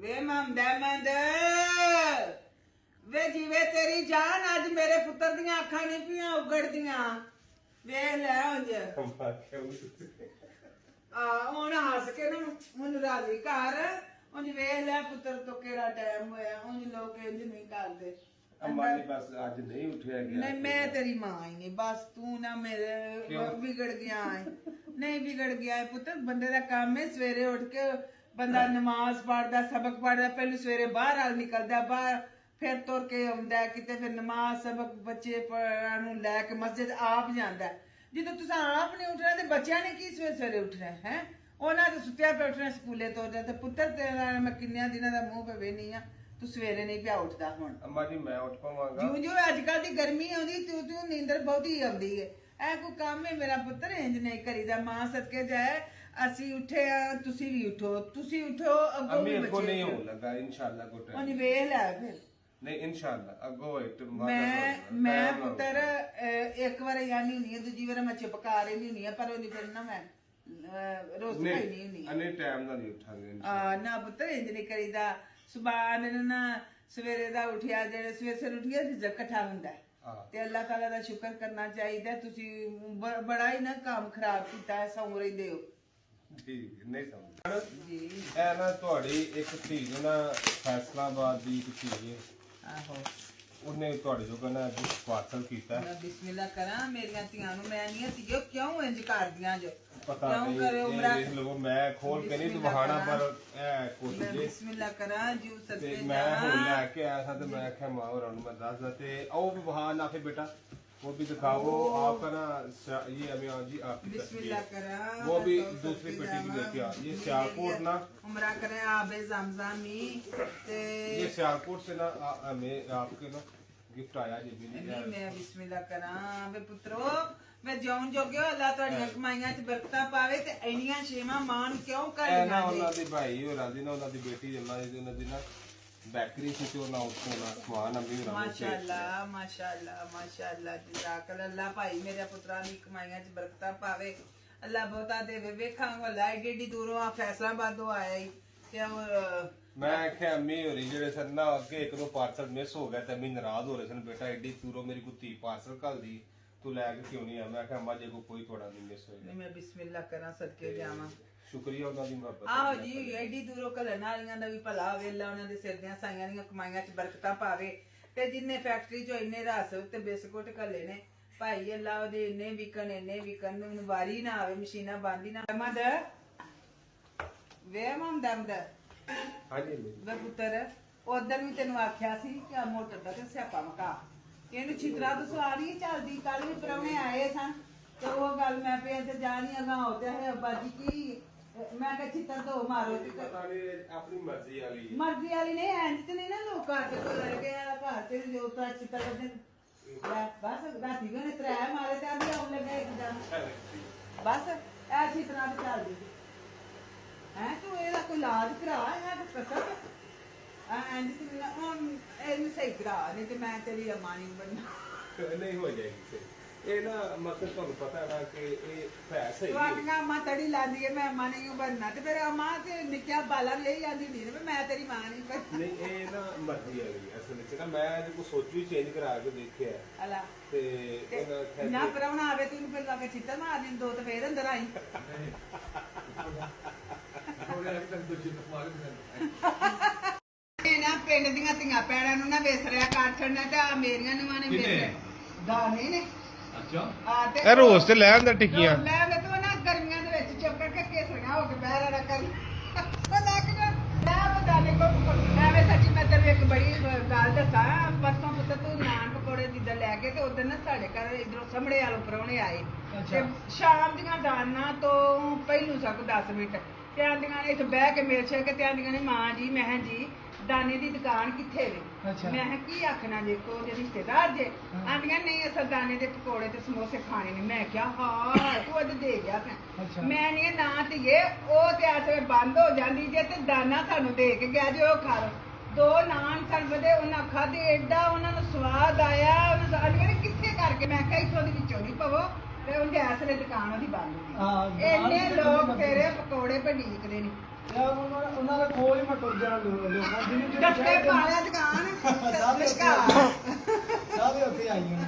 ਵੇ ਮੰਦ ਵੇ ਜਿਵੇਂ ਤੇਰੀ ਜਾਨ ਅੱਜ ਮੇਰੇ ਪੁੱਤਰ ਦੀਆਂ ਅੱਖਾਂ ਨਹੀਂ ਪੀਆਂ ਉਗੜਦੀਆਂ ਵੇਖ ਲੈ ਉਂਝ ਹੁਣ ਹੱਸ ਕੇ ਨਾ ਮੈਨੂੰ ਰਾਜ਼ੀ ਕਰ ਉਂਝ ਵੇਖ ਲੈ ਪੁੱਤਰ ਤੋਂ ਕਿਹੜਾ ਟਾਈਮ ਹੋਇਆ ਉਂਝ ਲੋਕ ਇੰਝ ਨਹੀਂ ਕਰਦੇ ਅੰਮਾ ਜੀ ਬਸ ਅੱਜ ਨਹੀਂ ਉੱਠਿਆ ਗਿਆ ਨਹੀਂ ਮੈਂ ਤੇਰੀ ਮਾਂ ਹੀ ਨਹੀਂ ਬਸ ਤੂੰ ਨਾ ਮੇਰੇ ਵਿਗੜ ਗਿਆ ਹੈ ਨਹੀਂ ਵਿਗੜ ਗਿਆ ਹੈ ਪੁੱਤਰ ਬੰਦੇ ਦਾ ਕੰਮ ਹੈ ਸਵੇਰੇ ਉੱਠ ਕੇ ਬੰਦਾ ਨਮਾਜ਼ ਪੜਦਾ ਸਬਕ ਪੜਦਾ ਪਹਿਲੇ ਸਵੇਰੇ ਬਾਹਰ ਆਲ ਨਿਕਲਦਾ ਬਾਹਰ ਫਿਰ ਤੁਰ ਕੇ ਆਉਂਦਾ ਕਿਤੇ ਫਿਰ ਨਮਾਜ਼ ਸਬਕ ਬੱਚੇ ਨੂੰ ਲੈ ਕੇ ਮਸਜਿਦ ਆਪ ਜਾਂਦਾ ਜਦੋਂ ਤੁਸੀਂ ਆਪ ਨਹੀਂ ਉੱਠਣਾ ਤੇ ਬੱਚਿਆਂ ਨੇ ਕੀ ਸਵੇਰੇ ਸਵੇਰੇ ਉੱਠਣਾ ਹੈ ਉਹਨਾਂ ਦੇ ਸੁੱਤਿਆ ਪੇ ਉੱਠਣਾ ਸਕੂਲੇ ਤੋਰਦਾ ਤੇ ਪੁੱਤਰ ਤੇਰਾ ਮੈਂ ਕਿੰਨਿਆਂ ਦਿਨਾਂ ਦਾ ਮੂੰਹ ਪੇ ਵੇਨੀ ਆ ਤੂੰ ਸਵੇਰੇ ਨਹੀਂ ਪਿਆ ਉੱਠਦਾ ਹੁਣ ਅੰਮਾ ਜੀ ਮੈਂ ਉੱਠ ਪਾਵਾਂਗਾ ਜਿਉਂ ਅੱਜ ਕੱਲ ਦੀ ਗਰਮੀ ਆਉਂਦੀ ਤੂੰ ਨੀਂਦਰ ਬਹੁਤੀ ਆਉਂਦੀ ਹੈ ਇਹ ਕੋਈ ਕੰਮ ਹੈ ਮੇਰਾ ਪੁੱਤਰ ਇੰਜ ਨਹੀਂ ਕਰੀਦਾ ਮਾਂ ਸਦਕੇ ਜਾਏ ਅਸੀਂ ਉੱਠੇ ਆ ਤੁਸੀਂ ਵੀ ਉੱਠੋ ਤੁਸੀਂ ਉੱਠੋ ਅੱਗੋਂ ਵੀ ਅੱਗੋਂ ਬੱਚੇ ਨਹੀਂ ਹੋਣ ਲੱਗਾ ਇਨਸ਼ਾਅੱਲਾ ਕੋ ਟਾਈਮ ਉਹਨੇ ਵੇਖ ਲੈ ਫਿਰ ਨਹੀਂ ਇਨਸ਼ਾਅੱਲਾ ਅੱਗੋਂ ਇੱਕ ਮੈਂ ਪੁੱਤਰ ਇੱਕ ਵਾਰ ਯਾਨੀ ਹੁੰਦੀ ਹੈ ਦੂਜੀ ਵਾਰ ਮੈਂ ਚੁਪਕਾ ਰਹੀ ਹੁੰਦੀ ਆ ਪਰ ਉਹਦੀ ਫਿਰ ਨਾ ਮੈਂ ਰੋਜ਼ ਖਾਈ ਨਹੀਂ ਹੁੰਦੀ ਅਨੇ ਟਾਈਮ ਨਾਲ ਨਹੀਂ ਉੱਠਾਂਗੇ ਨਾ ਪੁੱਤਰ ਇੰਜ ਨਹੀਂ ਕਰੀਦਾ ਸੁਬਾਨ ਨਾ ਸਵੇਰੇ ਦਾ ਉੱਠਿਆ ਜਿਹੜੇ ਸਵੇਰੇ ਉੱਠਿਆ ਰਿਜ਼ਕ ਇਕੱਠਾ ਹੁੰਦਾ ਤੇ ਅੱਲਾਹ ਤਾਲਾ ਦਾ ਸ਼ੁਕਰ ਕਰਨਾ ਚਾਹੀਦਾ ਤੁਸੀਂ ਬੜਾ ਹੀ ਨਾ ਕੰਮ ਖਰਾਬ ਕੀਤਾ ਹੈ ਸੌਂ ਰਹਿੰਦੇ ਹੋ ਠੀਕ ਨਹੀਂ ਸਮਝ ਜੀ ਇਹ ਨਾ ਤੁਹਾਡੀ ਇੱਕ ਧੀ ਨਾ ਫੈਸਲਾਬਾਦ ਦੀ ਇੱਕ ਧੀ ਹੈ ਆਹੋ ਉਹਨੇ ਤੁਹਾਡੇ ਜੋ ਕਹਿੰਦਾ ਅੱਜ ਪਾਰਸਲ ਕੀਤਾ ਮੈਂ ਬਿਸਮਿਲ੍ਲਾ ਕਰਾਂ ਮੇਰੀਆਂ ਧੀਆਂ ਨੂੰ ਮੈਂ ਨਹੀਂ ਧੀਓ ਕਿਉਂ ਇੰਜ ਕਰਦੀਆਂ ਜੋ ਪਤਾ ਕਿਉਂ ਨਹੀਂ ਕਰੇ ਉਮਰਾ ਦੇਖ ਲਓ ਮੈਂ ਖੋਲ ਕੇ ਨਹੀਂ ਦਿਖਾਣਾ ਪਰ ਇਹ ਕੋਸ਼ਿਸ਼ ਬਿਸਮਿਲ੍ਲਾ ਕਰਾਂ ਜੂ ਤੇ ਸਦਕੇ ਮੈਂ ਹੁਣ ਲੈ ਕੇ ਆਇਆ ਸਾਂ ਤੇ ਮੈਂ ਆਖਿਆ ਮਾਂ ਹੋਰਾਂ ਨੂੰ ਮੈਂ ਦੱਸਦਾ ਤੇ ਉਹ ਵੀ ਬਹਾਨ ਆ ਫੇ ਬੇਟਾ वो भी दिखाओ आपका ना ये अभी जी आपकी बिस्मिल्लाह करा वो भी दूसरी पेटी भी लेके आ ये सियालकोट ना उमरा करे आबे ज़मज़मी ते ये सियालकोट से ना हमें आपके ना गिफ्ट आया जी भी नहीं मैं बिस्मिल्लाह करा वे पुत्रो मैं जौन जोगे अल्लाह ਤੁਹਾਡੀਆਂ ਕਮਾਈਆਂ 'ਚ ਬਰਕਤਾਂ ਪਾਵੇ ਤੇ ਇੰਨੀਆਂ ਛੇਵਾਂ ਮਾਂ ਨੂੰ ਕਿਉਂ ਕਰਦੀਆਂ ਨਾ ਉਹਨਾਂ ਦੀ ਭਾਈ ਹੋਰਾਂ ਦੀ ਨਾ ਉਹਨਾਂ ਦੀ ਬੇਟੀ ਅੱਲਾ ਦੀ ਉਹਨਾਂ ਦੀ ਨਾ ਬੈਕਰੀ ਸੀ ਤੇ ਉਹਨਾਂ ਉੱਥੋਂ ਨਾ ਸਮਾਨ ਅੰਬੀ ਹੋਰਾਂ ਮਾਸ਼ਾਅੱਲਾ ਮਾਸ਼ਾਅੱਲਾ ਮਾਸ਼ਾਅੱਲਾ ਜਜ਼ਾਕਲ ਅੱਲਾ ਭਾਈ ਮੇਰੇ ਪੁੱਤਰਾਂ ਦੀ ਕਮਾਈਆਂ 'ਚ ਬਰਕਤਾਂ ਪਾਵੇ ਅੱਲਾ ਬਹੁਤਾ ਦੇਵੇ ਵੇਖਾਂ ਵੱਲਾ ਏਡੀ ਦੂਰੋਂ ਆ ਫੈਸਲਾਬਾਦੋਂ ਆਇਆ ਹੀ ਤੇ ਮੈਂ ਆਖਿਆ ਅੰਮੀ ਹੋਰੀ ਜਿਹੜੇ ਸਨ ਨਾ ਅੱਗੇ ਇੱਕ ਦੋ ਪਾਰਸਲ ਮਿਸ ਹੋ ਗਿਆ ਤੇ ਅੰਮੀ ਨਾਰਾਜ਼ ਹੋ ਰਹੇ ਸਨ ਬੇਟਾ ਏਡੀ ਦੂਰੋਂ ਮੇਰੀ ਕੁੱਤੀ ਪਾਰਸਲ ਘੱਲਦੀ ਤੂੰ ਲੈ ਕੇ ਕਿਉਂ ਨਹੀਂ ਆ ਮੈਂ ਆਖਿਆ ਅੰਮਾ ਜੇ ਕੋਈ ਥੋੜਾ ਨਹੀਂ ਮਿਸ ਹੋਏਗਾ ਮੈਂ ਬਿਸਮਿਲ੍ਲਾ ਕਰਾਂ ਸਦਕੇ ਜਾਵਾਂ ਸ਼ੁਕਰੀਆ ਉਹਨਾਂ ਦੀ ਮੁਹੱਬਤ ਆਹੋ ਜੀ ਐਡੀ ਦੂਰੋਂ ਘੱਲਣ ਵਾਲੀਆਂ ਦਾ ਵੀ ਭਲਾ ਹੋਵੇ ਅੱਲਾ ਉਹਨਾਂ ਦੇ ਸਿਰ ਦੀਆਂ ਸਾਈਆਂ ਦੀਆਂ ਕਮਾਈਆਂ 'ਚ ਬਰਕਤਾਂ ਪਾਵੇ ਤੇ ਜਿੰਨੇ ਫੈਕਟਰੀ 'ਚੋਂ ਇੰਨੇ ਰਸ ਤੇ ਬਿਸਕੁਟ ਘੱਲੇ ਨੇ ਭਾਈ ਅੱਲਾ ਉਹਦੇ ਇੰਨੇ ਵਿਕਣ ਨੂੰ ਵਾਰੀ ਨਾ ਆਵੇ ਮਸ਼ੀਨਾਂ ਬੰਦ ਹੀ ਨਾ ਮਦ ਵੇ ਮਮਦਮਦ ਹਾਂਜੀ ਵੇ ਪੁੱਤਰ ਉਧਰ ਵੀ ਤੈਨੂੰ ਆਖਿਆ ਸੀ ਕਿ ਆ ਮੋਟਰ ਦਾ ਤੇ ਸਿਆਪਾ ਮਕਾ ਇਹਨੂੰ ਛਿਤਰਾ ਤੋਂ ਸਵਾਰੀ ਚੱਲਦੀ ਕੱਲ ਵੀ ਪ੍ਰਾਹੁਣੇ ਆਏ ਸਨ ਤੇ ਉਹ ਗੱਲ ਮੈਂ ਪਿਆ ਤੇ ਜਾਣੀ ਅਗਾ ਹੋਤੇ ਹੈ ਅੱਬਾ ਜੀ ਕੀ ਮੈਂ ਕਿਹਾ ਛਿੱਤਰ ਤੋਂ ਮਾਰੋ ਆਪਣੀ ਮਰਜ਼ੀ ਵਾਲੀ ਨਹੀਂ ਐਂ ਤੇ ਨਹੀਂ ਨਾ ਲੋਕ ਘਰ ਤੇ ਕੋਈ ਲੜ ਗਿਆ ਘਰ ਤੇ ਜੋ ਤਾਂ ਛਿੱਤਰ ਕਰਦੇ ਬਸ ਰਾਤੀ ਵੀ ਉਹਨੇ ਤਰੇ ਮਾਰੇ ਤੇ ਆਂਦੀ ਆਉਣ ਲੱਗਾ ਇੱਕਦਮ ਬਸ ਐ ਛਿੱਤਰਾਂ ਤੇ ਚੱਲਦੀ ਹੈ ਤੂੰ ਇਹਦਾ ਕੋਈ ਇਲਾਜ ਕਰਾ ਇਹ ਤਾਂ ਕਸਮ ਐਂ ਤੇ ਇਹਨੂੰ ਸਹੀ ਕਰਾ ਨਹੀਂ ਤੇ ਮੈਂ ਤੇਰੀ ਅਮਾਨੀ ਬਣਨਾ ਨਹੀਂ ਹੋ ਜਾਏਗੀ ਇਹ ਨਾ ਮਤਲਬ ਤੁਹਾਨੂੰ ਪਤਾ ਹੈ ਨਾ ਕਿ ਇਹ ਪੈਸਾ ਹੀ ਤੁਹਾਡੀਆਂ ਮਾਂ ਤੜੀ ਲਾਂਦੀ ਹੈ ਮੈਂ ਮਾਂ ਨਹੀਂ ਬਣਨਾ ਤੇ ਫਿਰ ਮਾਂ ਤੇ ਨਿੱਕਿਆ ਬਾਲਾ ਵੀ ਇਹੀ ਆਂਦੀ ਨਹੀਂ ਮੈਂ ਤੇਰੀ ਮਾਂ ਨਹੀਂ ਬਣਨਾ ਨਹੀਂ ਇਹ ਨਾ ਮਰਜ਼ੀ ਆ ਗਈ ਅਸਲ ਵਿੱਚ ਨਾ ਮੈਂ ਜੇ ਕੋਈ ਸੋਚੂ ਹੀ ਚੇਂਜ ਕਰਾ ਕੇ ਦੇਖਿਆ ਅਲਾ ਤੇ ਨਾ ਪਰਾਉਣਾ ਆਵੇ ਤੈਨੂੰ ਫਿਰ ਲਾ ਕੇ ਚਿੱਤਰ ਮਾਰ ਦੇ ਦੋ ਤੇ ਫੇਰ ਅੰਦਰ ਆਈ ਇਹ ਨਾ ਪਿੰਡ ਦੀਆਂ ਧੀਆਂ ਪੈੜਾਂ ਨੂੰ ਨਾ ਵੇਸਰਿਆ ਕਾਠਣਾ ਤੇ ਆ ਮੇਰੀਆਂ ਨੂੰਹਾਂ ਨੇ ਵੇਸਰਿਆ ਗਾਣੇ ਨੇ ਅੱਛਾ ਤੇ ਇਹ ਰੋਜ਼ ਤੇ ਲੈ ਆਂਦਾ ਟਿੱਕੀਆਂ ਲੈ ਆਂਦਾ ਤੂੰ ਨਾ ਗਰਮੀਆਂ ਦੇ ਵਿੱਚ ਚੁੱਕ ਕੇ ਕੇਸਰੀਆਂ ਹੋ ਕੇ ਬਹਿ ਰਹਾ ਕਰ ਪਤਾ ਕਿ ਨਾ ਬਤਾ ਦੇ ਕੋ ਐਵੇਂ ਸੱਚੀ ਮੈਂ ਤੈਨੂੰ ਇੱਕ ਬੜੀ ਗੱਲ ਦੱਸਾਂ ਪਰਸੋਂ ਪੁੱਤ ਤੂੰ ਨਾਨ ਪਕੌੜੇ ਜਿੱਦਾਂ ਲੈ ਕੇ ਤੇ ਉਦੋਂ ਨਾ ਸਾਡੇ ਘਰ ਇਧਰੋਂ ਸਾਹਮਣੇ ਵਾਲੋਂ ਪ੍ਰਾਹੁਣੇ ਆਏ ਤੇ ਸ਼ਾਮ ਦੀਆਂ ਦਾਨਾਂ ਤੋਂ ਪਹਿਲੂ ਸਕ 10 ਮਿੰਟ ਤੇ ਆਂਦੀਆਂ ਨੇ ਇੱਥੇ ਬਹਿ ਕੇ ਮੇਲ ਛੇ ਕੇ ਤੇ ਆਂਦੀਆਂ ਨੇ ਮਾਂ ਜੀ ਮੈਂ ਜੀ ਦਾਣੇ ਦੀ ਦੁਕਾਨ ਕਿੱਥੇ ਵੇ ਮੈਂ ਕਿਹਾ ਕੀ ਆਖਣਾ ਦੇਖੋ ਜੇ ਰਿਸ਼ਤੇਦਾਰ ਜੇ ਆਂਦੀਆਂ ਨਹੀਂ ਅਸਾਂ ਦਾਣੇ ਦੇ ਪਕੌੜੇ ਤੇ ਸਮੋਸੇ ਖਾਣੇ ਨੇ ਮੈਂ ਕਿਹਾ ਹਾਂ ਤੂੰ ਅੱਜ ਦੇ ਗਿਆ ਮੈਂ ਨਹੀਂ ਨਾ ਧੀਏ ਉਹ ਤੇ ਆਸੇ ਬੰਦ ਹੋ ਜਾਂਦੀ ਜੇ ਤੇ ਦਾਣਾ ਸਾਨੂੰ ਦੇ ਕੇ ਗਿਆ ਜੇ ਉਹ ਖਾ ਲਓ ਦੋ ਨਾਨ ਸਨ ਵਧੇ ਉਹਨਾਂ ਖਾਦੇ ਐਡਾ ਉਹਨਾਂ ਨੂੰ ਸਵਾਦ ਆਇਆ ਉਹਨਾਂ ਆਂਦੀਆਂ ਨੇ ਕਿੱਥੇ ਕਰਕੇ ਮੈਂ ਕਿਹਾ ਇੱਥੋਂ ਦੀ ਵਿੱਚੋਂ ਨਹੀਂ ਪਵੋ ਤੇ ਉਹਦੇ ਆਸਰੇ ਦੁਕਾਨ ਉਹਦੀ ਬੰਦ ਹੁੰਦੀ ਇੰਨੇ ਲੋਕ ਤੇਰੇ ਪਕੌੜੇ ਭੰਡੀਕਦੇ ਨੇ ਯਾਰ ਉਹਨਾਂ ਦਾ ਕੋਲ ਹੀ ਮੈਂ ਟੁਰ ਜਾਣਾ ਲੋਕਾਂ ਦੀ ਨਹੀਂ ਗੱਟੇ ਪਾਲਿਆ ਦੁਕਾਨ ਸਾਰੇ ਵਿਸ਼ਕਾਰ ਸਾਰੇ ਉੱਥੇ ਆਈਆਂ